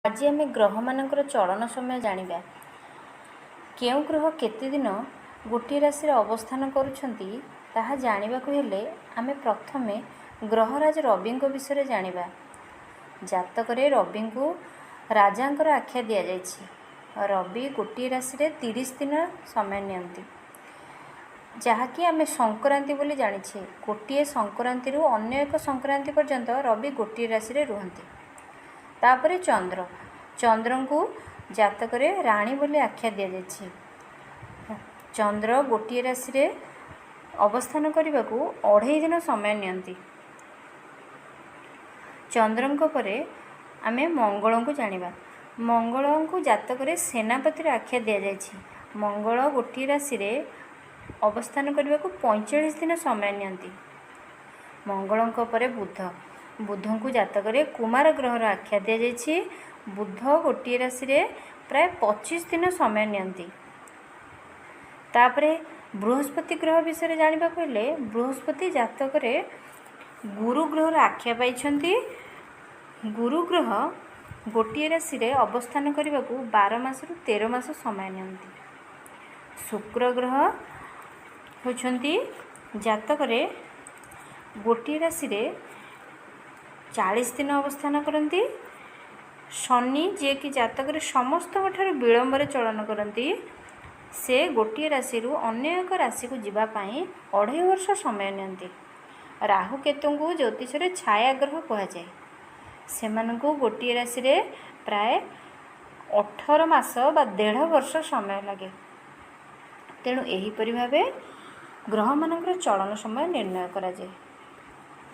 आज आम ग्रह मानकर चलन समय जानिबा केउ ग्रह केते दिन गोटे राशि अवस्थान करुछंती ताहा जानिबाकु हेले आमे प्रथमे ग्रहराज रवि विषय जानिबा। जातकरे रवि को राजांकर आख्या दिया जायछि। रवि गोटे राशि 30 दिन समय नियंती, जहाँकि आमे संक्रांति बोली जानिछे। गोटे संक्रांति रु अन्य एक संक्रांति पर्यंत रवि गोटे राशि रे रुहंती। तापरे चंद्र चंद्र को जातक राणी बोली आख्या दि जाएछि। चंद्र गोटे राशि रे अवस्थान करने को 2.5 दिन समय नियंती। चंद्र परे आमे मंगल को जानिबा। मंगल को जातक सेनापति आख्या दि जाएछि। मंगल गोटे राशि रे अवस्थान करने को 45 दिन समय नियंती। मंगल परे बुध बुध को जातक कुमार ग्रहर आख्या दि जाएछि। बुध गोटे राशि रे प्राय 25 दिन समय नियंती। तापरे बृहस्पति ग्रह विषय जानिबा हेले बृहस्पति जातक गुरु ग्रहर आख्या पाइछंती। गुरु ग्रह गोटे राशि रे अवस्थान करने को 12 मास रु 13 मास समय नियंती। शुक्र ग्रह होछंती जातक गोटे राशि रे 40 दिन अवस्थान करती। शनि जे कि जातक समस्त विलंबर चलन करती, से गोटे राशि रु अन्य एक राशि को जीवा पाई 2.5 वर्ष समय नियंती। राहु केतु को ज्योतिष रे छाया ग्रह कह जाए। सेमानकु गोटे राशि रे प्राय 18 मास बा 1.5 वर्ष समय लगे। तेणु एहीपरि भावे ग्रह मानकर चलन समय निर्णय करा जाए।